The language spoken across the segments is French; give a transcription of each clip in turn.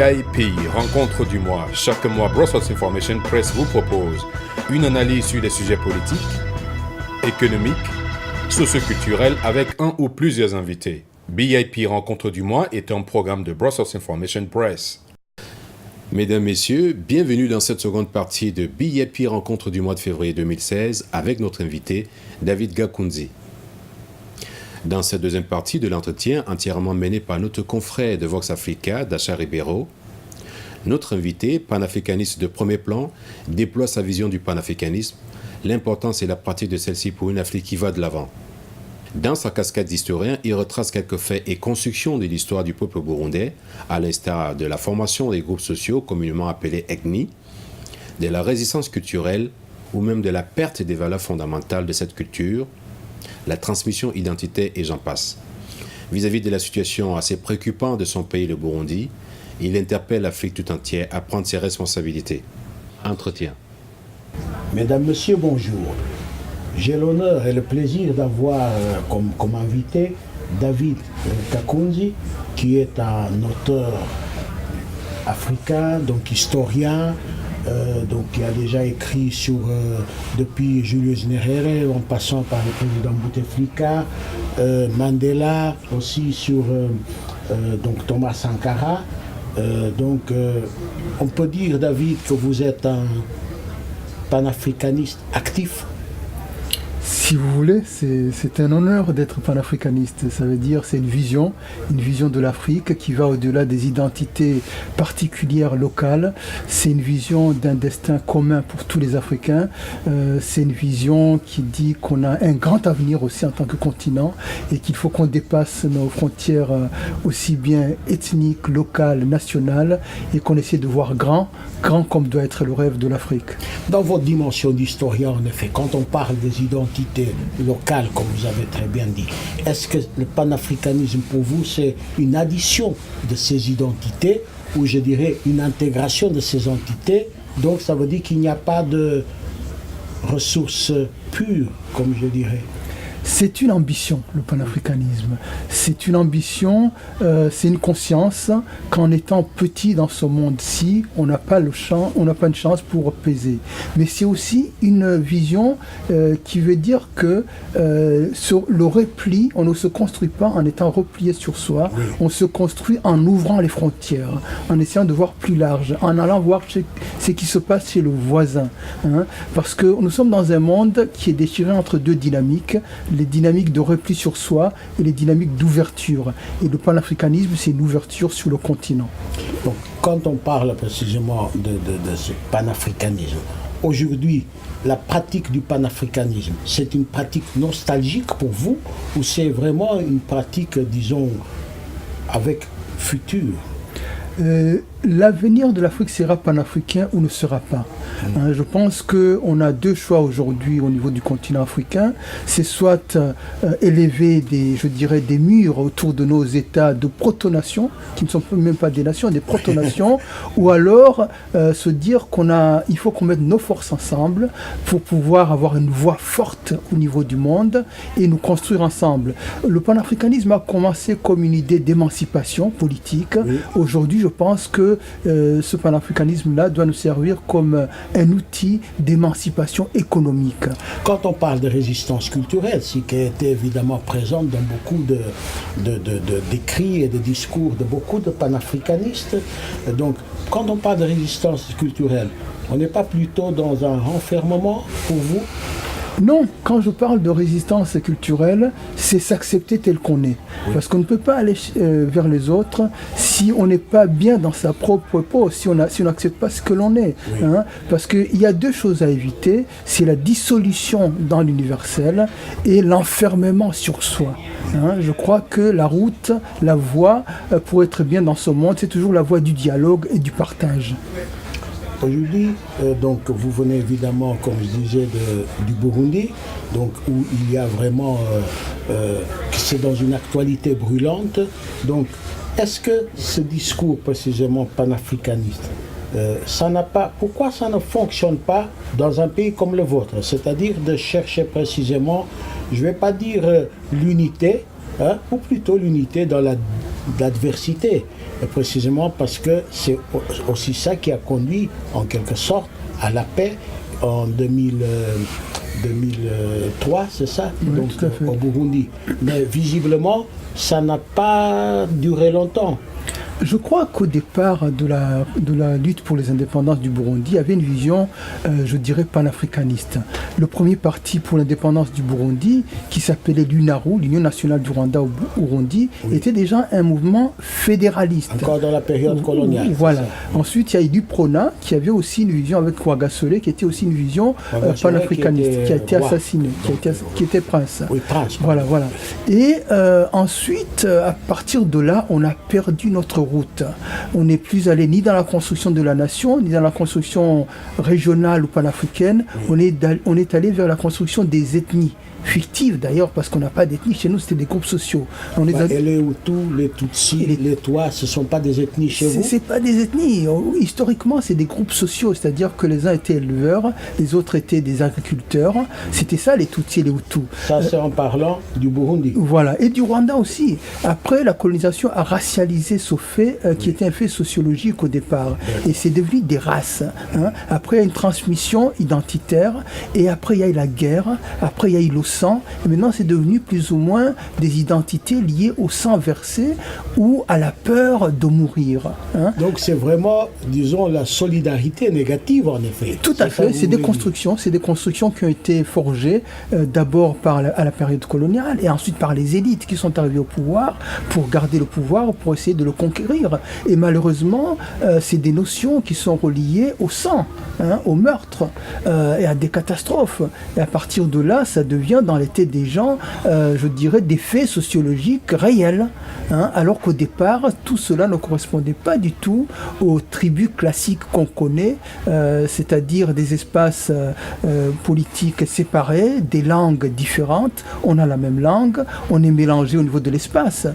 BIP, rencontre du mois. Chaque mois, Brussels Information Press vous propose une analyse sur des sujets politiques, économiques, socioculturels avec un ou plusieurs invités. BIP, rencontre du mois est un programme de Brussels Information Press. Mesdames, Messieurs, bienvenue dans cette seconde partie de BIP, rencontre du mois de février 2016 avec notre invité David Gakoundzi. Dans cette deuxième partie de l'entretien, entièrement mené par notre confrère de Vox Africa, Dacha Ribeiro, notre invité, panafricaniste de premier plan, déploie sa vision du panafricanisme, l'importance et la pratique de celle-ci pour une Afrique qui va de l'avant. Dans sa cascade d'historien, il retrace quelques faits et constructions de l'histoire du peuple burundais, à l'instar de la formation des groupes sociaux communément appelés ethnies, de la résistance culturelle ou même de la perte des valeurs fondamentales de cette culture, la transmission identitaire et j'en passe. Vis-à-vis de la situation assez préoccupante de son pays, le Burundi, il interpelle l'Afrique tout entière à prendre ses responsabilités. Entretien. Mesdames, Messieurs, bonjour. J'ai l'honneur et le plaisir d'avoir comme invité David Gakoundzi, qui est un auteur africain, donc historien, donc qui a déjà écrit sur depuis Julius Nyerere en passant par le président Bouteflika, Mandela, aussi sur donc Thomas Sankara. On peut dire, David, que vous êtes un panafricaniste actif. Si vous voulez, c'est un honneur d'être panafricaniste. Ça veut dire c'est une vision de l'Afrique qui va au-delà des identités particulières locales. C'est une vision d'un destin commun pour tous les Africains. C'est une vision qui dit qu'on a un grand avenir aussi en tant que continent et qu'il faut qu'on dépasse nos frontières aussi bien ethniques, locales, nationales et qu'on essaie de voir grand comme doit être le rêve de l'Afrique. Dans votre dimension d'historien, en effet, quand on parle des identités locales, comme vous avez très bien dit, est-ce que le panafricanisme pour vous c'est une addition de ces identités ou je dirais une intégration de ces entités? Donc ça veut dire qu'il n'y a pas de ressources pures, comme je dirais. C'est une ambition, le panafricanisme. C'est une ambition, c'est une conscience qu'en étant petit dans ce monde-ci, on n'a pas une chance pour peser. Mais c'est aussi une vision qui veut dire que sur le repli, on ne se construit pas en étant replié sur soi, on se construit en ouvrant les frontières, en essayant de voir plus large, en allant voir ce qui se passe chez le voisin. Parce que nous sommes dans un monde qui est déchiré entre deux dynamiques, les dynamiques de repli sur soi et les dynamiques d'ouverture. Et le panafricanisme, c'est une ouverture sur le continent. Donc, quand on parle précisément de ce panafricanisme, aujourd'hui, la pratique du panafricanisme, c'est une pratique nostalgique pour vous ou c'est vraiment une pratique, disons, avec futur? L'avenir de l'Afrique sera panafricain ou ne sera pas. Je pense qu'on a deux choix aujourd'hui au niveau du continent africain. C'est soit élever des murs autour de nos États de protonation, qui ne sont même pas des nations, des protonations, ou alors se dire il faut qu'on mette nos forces ensemble pour pouvoir avoir une voix forte au niveau du monde et nous construire ensemble. Le panafricanisme a commencé comme une idée d'émancipation politique. Aujourd'hui, je pense que ce panafricanisme-là doit nous servir comme un outil d'émancipation économique. Quand on parle de résistance culturelle, ce qui a été évidemment présente dans beaucoup d'écrits et de discours de beaucoup de panafricanistes, donc quand on parle de résistance culturelle, on n'est pas plutôt dans un renfermement pour vous? Non, quand je parle de résistance culturelle, c'est s'accepter tel qu'on est. Oui. Parce qu'on ne peut pas aller vers les autres si on n'est pas bien dans sa propre peau, si on n'accepte pas ce que l'on est. Oui. Parce qu'il y a deux choses à éviter, c'est la dissolution dans l'universel et l'enfermement sur soi. Je crois que la route, la voie pour être bien dans ce monde, c'est toujours la voie du dialogue et du partage. Aujourd'hui, donc vous venez évidemment, comme je disais, du Burundi, donc où il y a vraiment, c'est dans une actualité brûlante. Donc, est-ce que ce discours précisément panafricaniste, pourquoi ça ne fonctionne pas dans un pays comme le vôtre? C'est-à-dire de chercher précisément, je ne vais pas dire l'unité, ou plutôt l'unité dans la d'adversité, précisément parce que c'est aussi ça qui a conduit en quelque sorte à la paix en 2003, c'est ça, Oui, donc tout à fait. au Burundi. Mais visiblement, ça n'a pas duré longtemps. Je crois qu'au départ de la lutte pour les indépendances du Burundi, il y avait une vision, je dirais, panafricaniste. Le premier parti pour l'indépendance du Burundi, qui s'appelait l'UNARU, l'Union nationale du Rwanda au Burundi, était déjà un mouvement fédéraliste. Encore dans la période coloniale. Voilà. Ensuite, il y a eu l'UPRONA, qui avait aussi une vision avec Rwagasore, qui était aussi une vision panafricaniste, qui a été assassiné, qui était prince. Oui, prince. Voilà. Et ensuite, à partir de là, on a perdu notre route. On n'est plus allé ni dans la construction de la nation, ni dans la construction régionale ou panafricaine. On est allé vers la construction des ethnies. Fictives d'ailleurs, parce qu'on n'a pas d'ethnie chez nous, c'était des groupes sociaux. Et les Hutus, les Tutsis, les Tois, ce ne sont pas des ethnies chez vous? C'est pas des ethnies. Historiquement, c'est des groupes sociaux, c'est-à-dire que les uns étaient éleveurs, les autres étaient des agriculteurs. C'était ça, les Tutsis et les Hutus. Ça, c'est en parlant du Burundi. Voilà, et du Rwanda aussi. Après, la colonisation a racialisé ce fait, qui était un fait sociologique au départ. Et c'est devenu des races. Après, il y a une transmission identitaire, et après, il y a eu la guerre, après, il y a eu le sang, et maintenant, c'est devenu plus ou moins des identités liées au sang versé ou à la peur de mourir. Donc, c'est vraiment, disons, la solidarité négative, en effet. Tout à fait, c'est des constructions qui ont été forgées d'abord à la période coloniale et ensuite par les élites qui sont arrivées au pouvoir pour garder le pouvoir, pour essayer de le conquérir. Et malheureusement, c'est des notions qui sont reliées au sang, au meurtre et à des catastrophes. Et à partir de là, ça devient dans les têtes des gens, je dirais, des faits sociologiques réels. Alors qu'au départ, tout cela ne correspondait pas du tout aux tribus classiques qu'on connaît, c'est-à-dire des espaces politiques séparés, des langues différentes. On a la même langue, on est mélangé au niveau de l'espace.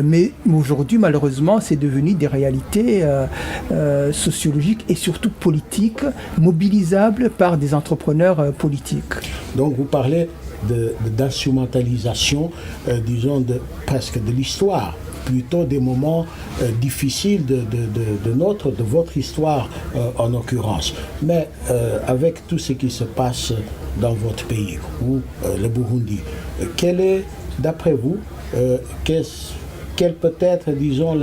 Mais aujourd'hui, malheureusement, c'est devenu des réalités sociologiques et surtout politiques, mobilisables par des entrepreneurs politiques. Donc vous parlez d'instrumentalisation, disons, presque de l'histoire, plutôt des moments difficiles de votre histoire en l'occurrence. Mais avec tout ce qui se passe dans votre pays, ou le Burundi, quelle est, d'après vous, quelle peut être, disons,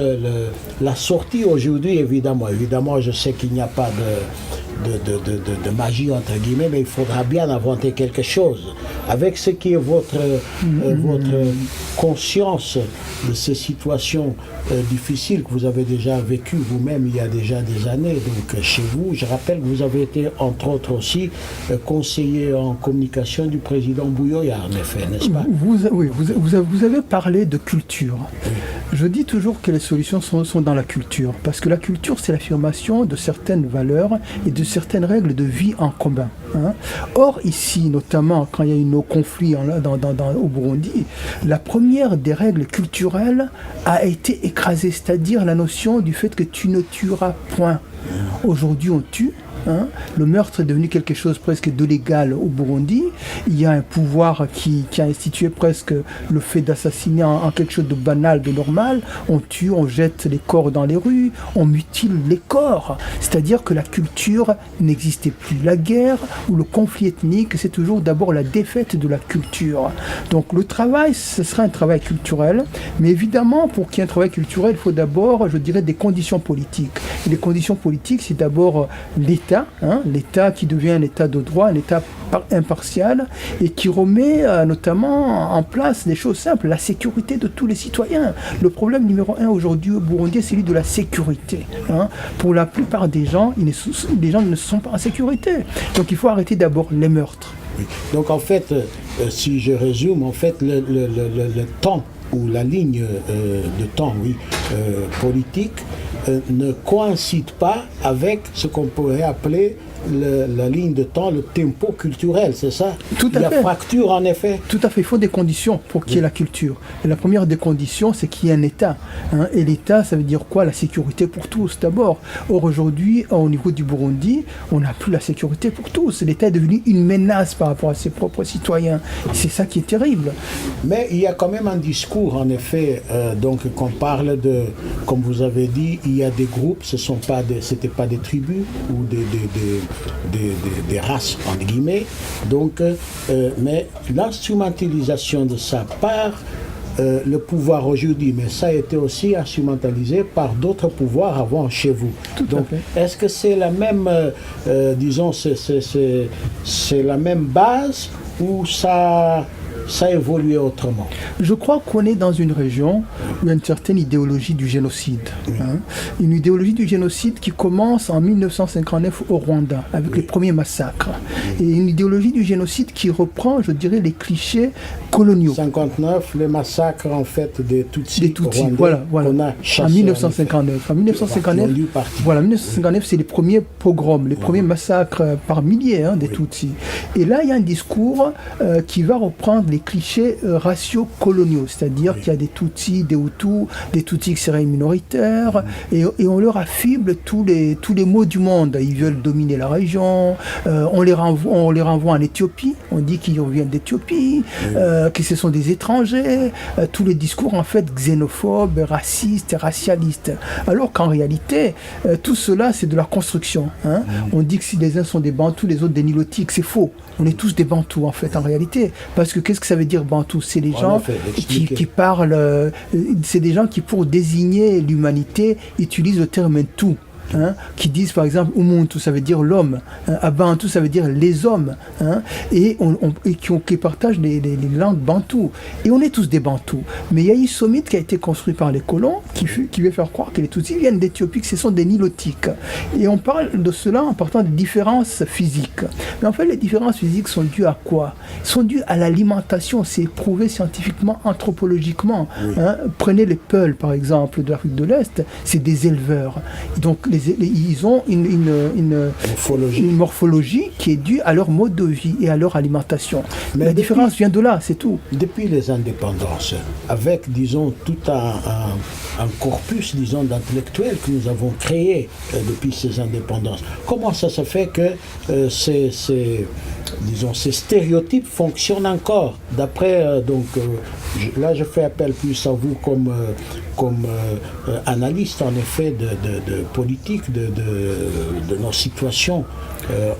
la sortie aujourd'hui, évidemment. Évidemment, je sais qu'il n'y a pas de magie, entre guillemets, mais il faudra bien inventer quelque chose. Avec ce qui est votre conscience de ces situations difficiles que vous avez déjà vécues vous-même il y a déjà des années, donc chez vous, je rappelle que vous avez été, entre autres aussi, conseiller en communication du président Buyoya, en effet, n'est-ce pas? Vous avez parlé de culture. Oui. Je dis toujours que les solutions sont dans la culture, parce que la culture, c'est l'affirmation de certaines valeurs et de certaines règles de vie en commun. Or, ici, notamment, quand il y a eu nos conflits au Burundi, la première des règles culturelles a été écrasée, c'est-à-dire la notion du fait que tu ne tueras point. Aujourd'hui, on tue. Le meurtre est devenu quelque chose presque de légal au Burundi. Il y a un pouvoir qui a institué presque le fait d'assassiner en quelque chose de banal, de normal. On tue, on jette les corps dans les rues, on mutile les corps. C'est-à-dire que la culture n'existait plus. La guerre ou le conflit ethnique, c'est toujours d'abord la défaite de la culture. Donc le travail, ce sera un travail culturel. Mais évidemment, pour qu'il y ait un travail culturel, il faut d'abord, je dirais, des conditions politiques. Et les conditions politiques, c'est d'abord l'État. L'État qui devient un État de droit, un État impartial et qui remet notamment en place des choses simples, la sécurité de tous les citoyens. Le problème numéro 1 aujourd'hui au Burundi, c'est celui de la sécurité. Pour la plupart des gens, les gens ne sont pas en sécurité. Donc il faut arrêter d'abord les meurtres. Oui. Donc en fait, si je résume, en fait, le temps ou la ligne de temps politique ne coïncide pas avec ce qu'on pourrait appeler la ligne de temps, le tempo culturel, c'est ça? Tout à Il y a fait. fracture en effet. Tout à fait, il faut des conditions pour qu'il y ait la culture. Et la première des conditions, c'est qu'il y ait un État. Et l'État, ça veut dire quoi? La sécurité pour tous, d'abord. Or, aujourd'hui, au niveau du Burundi, on n'a plus la sécurité pour tous. L'État est devenu une menace par rapport à ses propres citoyens. C'est ça qui est terrible. Mais il y a quand même un discours, en effet, donc qu'on parle de, comme vous avez dit, il y a des groupes, c'était pas des tribus ou des races, entre guillemets. Donc, mais l'instrumentalisation de ça par le pouvoir aujourd'hui, mais ça a été aussi instrumentalisé par d'autres pouvoirs avant chez vous. Tout à Donc, fait. est-ce que c'est la même, disons, c'est la même base ou ça a évolué autrement? Je crois qu'on est dans une région où il y a une certaine idéologie du génocide. Une idéologie du génocide qui commence en 1959 au Rwanda, avec les premiers massacres. Et une idéologie du génocide qui reprend, je dirais, les clichés coloniaux. 59, les massacres en fait des Tutsis, Des Tutsis, rwandais voilà. qu'on a En chassés, 1959. En 1959, Ils ont dû partir. voilà, 1959, c'est les premiers pogroms, les premiers massacres par milliers des Tutsis. Et là, il y a un discours qui va reprendre les clichés raciaux coloniaux, c'est-à-dire qu'il y a des Tutsis, des Hutus, des Tutsis qui seraient minoritaires, et on leur affible tous les maux du monde. Ils veulent dominer la région, on les renvoie en Éthiopie, on dit qu'ils reviennent d'Éthiopie, que ce sont des étrangers, tous les discours en fait xénophobes, racistes, racialistes. Alors qu'en réalité, tout cela c'est de la construction. On dit que si les uns sont des Bantous, les autres des Nilotiques, c'est faux. On est tous des Bantous en fait en réalité. Parce que qu'est-ce que ça veut dire Bantou? C'est les gens qui parlent, c'est des gens qui pour désigner l'humanité utilisent le terme tout. Qui disent par exemple Umuntu, ça veut dire l'homme, Abantu, ça veut dire les hommes, et qui partagent les langues bantoues. Et on est tous des bantous. Mais il y a Issomite qui a été construit par les colons, qui veut faire croire que les Tutsis viennent d'Éthiopie, que ce sont des Nilotiques. Et on parle de cela en partant des différences physiques. Mais en fait, les différences physiques sont dues à quoi? Elles sont dues à l'alimentation. C'est prouvé scientifiquement, anthropologiquement. Prenez les Peuls, par exemple, de l'Afrique de l'Est, c'est des éleveurs. Donc, ils ont une morphologie qui est due à leur mode de vie et à leur alimentation. Mais la différence vient de là, c'est tout. Depuis les indépendances, avec, disons, tout un corpus, disons, d'intellectuels que nous avons créé depuis ces indépendances, comment ça se fait que ces stéréotypes fonctionnent encore? D'après, là je fais appel plus à vous comme analyste en effet de politique, de nos situations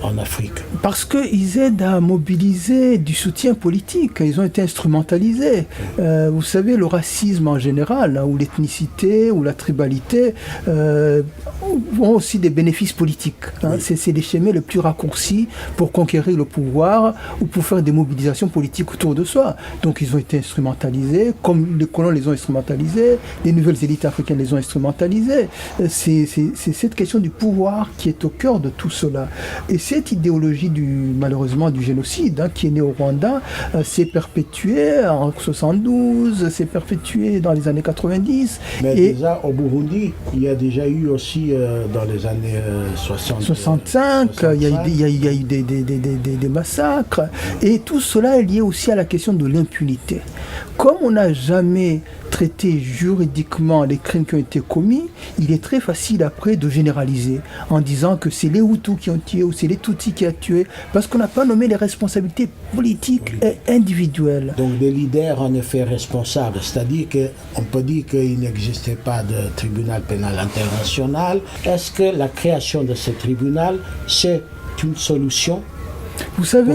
en Afrique. Parce qu'ils aident à mobiliser du soutien politique, ils ont été instrumentalisés. Vous savez, le racisme en général, ou l'ethnicité, ou la tribalité, ont aussi des bénéfices politiques. C'est les chemins les plus raccourcis pour conquérir le pouvoir ou pour faire des mobilisations politiques autour de soi. Donc ils ont été instrumentalisés, comme les colons les ont instrumentalisés, les nouvelles élites africaines les ont instrumentalisés. C'est cette question du pouvoir qui est au cœur de tout cela. Et cette idéologie malheureusement du génocide qui est née au Rwanda s'est perpétuée en 72, s'est perpétuée dans les années 90. Mais déjà au Burundi, il y a déjà eu aussi dans les années 65, il y a eu des massacres. Et tout cela est lié aussi à la question de l'impunité. Comme on n'a jamais traité juridiquement les crimes qui ont été commis, il est très facile après de généraliser en disant que c'est les Hutus qui ont tué ou c'est les Tutsis qui ont tué, parce qu'on n'a pas nommé les responsabilités politiques et individuelles. Donc des leaders en effet responsables, c'est-à-dire qu'on peut dire qu'il n'existait pas de tribunal pénal international. Est-ce que la création de ce tribunal, c'est une solution? Vous savez,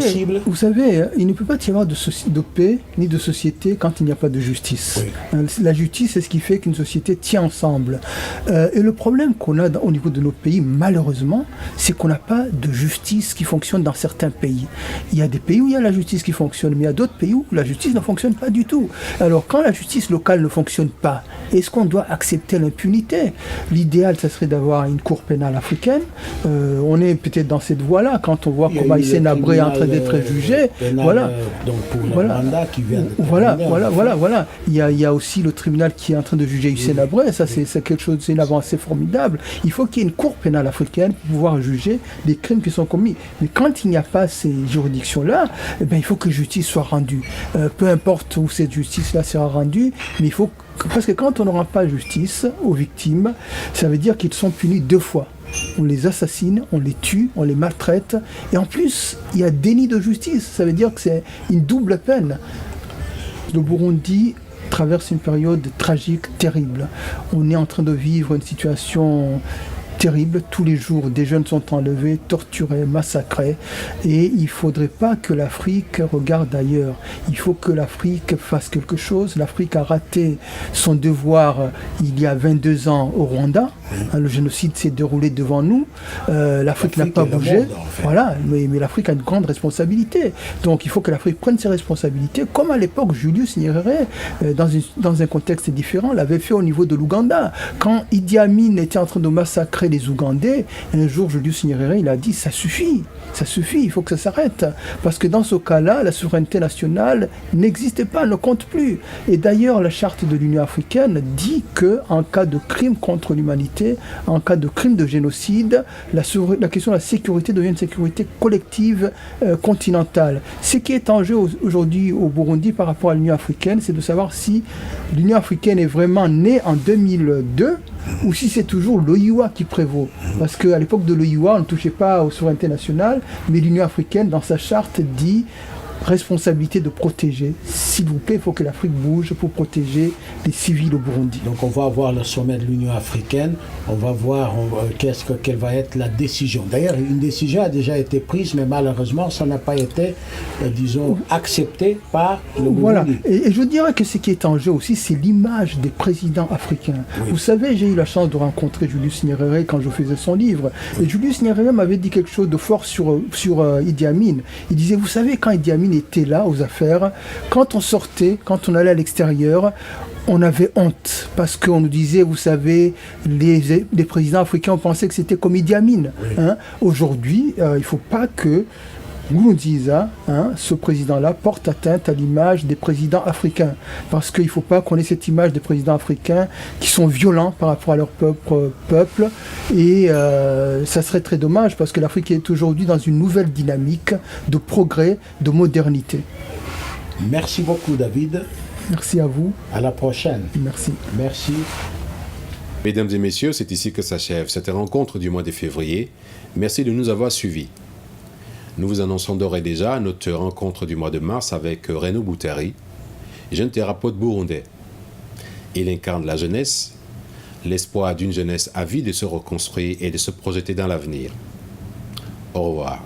il ne peut pas y avoir de paix ni de société quand il n'y a pas de justice. Oui. La justice, c'est ce qui fait qu'une société tient ensemble. Et le problème qu'on a au niveau de nos pays, malheureusement, c'est qu'on n'a pas de justice qui fonctionne dans certains pays. Il y a des pays où il y a la justice qui fonctionne, mais il y a d'autres pays où la justice ne fonctionne pas du tout. Alors, quand la justice locale ne fonctionne pas, est-ce qu'on doit accepter l'impunité? L'idéal, ça serait d'avoir une cour pénale africaine. On est peut-être dans cette voie-là quand on voit comment Aïssé Abré est en train d'être jugé. Voilà. Donc pour le Voilà. mandat qui vient de Voilà, terminer, voilà. Il y a aussi le tribunal qui est en train de juger Hissène Habré. Ça, c'est quelque chose, c'est une avancée formidable. Il faut qu'il y ait une cour pénale africaine pour pouvoir juger les crimes qui sont commis. Mais quand il n'y a pas ces juridictions-là, eh bien, il faut que justice soit rendue. Peu importe où cette justice-là sera rendue, mais il faut parce que quand on n'aura pas justice aux victimes, ça veut dire qu'ils sont punis 2 fois. On les assassine, on les tue, on les maltraite. Et en plus, il y a déni de justice. Ça veut dire que c'est une double peine. Le Burundi traverse une période tragique, terrible. On est en train de vivre une situation terrible. Tous les jours, des jeunes sont enlevés, torturés, massacrés. Et il ne faudrait pas que l'Afrique regarde ailleurs. Il faut que l'Afrique fasse quelque chose. L'Afrique a raté son devoir il y a 22 ans au Rwanda. Le génocide s'est déroulé devant nous. L'Afrique n'a pas bougé. Monde, en fait. Voilà, mais l'Afrique a une grande responsabilité. Donc il faut que l'Afrique prenne ses responsabilités, comme à l'époque Julius Nyerere, dans un contexte différent, l'avait fait au niveau de l'Ouganda. Quand Idi Amin était en train de massacrer les Ougandais, un jour Julius Nyerere, il a dit ça suffit, il faut que ça s'arrête. Parce que dans ce cas-là, la souveraineté nationale n'existe pas, ne compte plus. Et d'ailleurs, la charte de l'Union africaine dit qu'en cas de crime contre l'humanité, en cas de crime de génocide, la question de la sécurité devient une sécurité collective continentale. Ce qui est en jeu aujourd'hui au Burundi par rapport à l'Union africaine, c'est de savoir si l'Union africaine est vraiment née en 2002 ou si c'est toujours l'OIA qui prévaut. Parce qu'à l'époque de l'OIA, on ne touchait pas aux souverainetés nationales, mais l'Union africaine, dans sa charte, dit responsabilité de protéger. S'il vous plaît, il faut que l'Afrique bouge pour protéger les civils au Burundi. Donc on va avoir le sommet de l'Union africaine, on va voir quelle va être la décision. D'ailleurs, une décision a déjà été prise, mais malheureusement, ça n'a pas été, disons, accepté par le Burundi. Voilà. Et je dirais que ce qui est en jeu aussi, c'est l'image des présidents africains. Oui. Vous savez, j'ai eu la chance de rencontrer Julius Nyerere quand je faisais son livre. Oui. Et Julius Nyerere m'avait dit quelque chose de fort sur Idi Amin. Il disait, vous savez, quand Idi Amin était là aux affaires, quand on sortait, quand on allait à l'extérieur, on avait honte parce qu'on nous disait, vous savez, les présidents africains, on pensait que c'était comme Idi Amin. Oui. Hein? Aujourd'hui, il ne faut pas que Nkurunziza, ce président-là, porte atteinte à l'image des présidents africains. Parce qu'il ne faut pas qu'on ait cette image des présidents africains qui sont violents par rapport à leur peuple. Et ça serait très dommage parce que l'Afrique est aujourd'hui dans une nouvelle dynamique de progrès, de modernité. Merci beaucoup, David. Merci à vous. À la prochaine. Merci. Merci. Mesdames et messieurs, c'est ici que s'achève cette rencontre du mois de février. Merci de nous avoir suivis. Nous vous annonçons d'ores et déjà notre rencontre du mois de mars avec Renaud Boutari, jeune thérapeute burundais. Il incarne la jeunesse, l'espoir d'une jeunesse avide de se reconstruire et de se projeter dans l'avenir. Au revoir.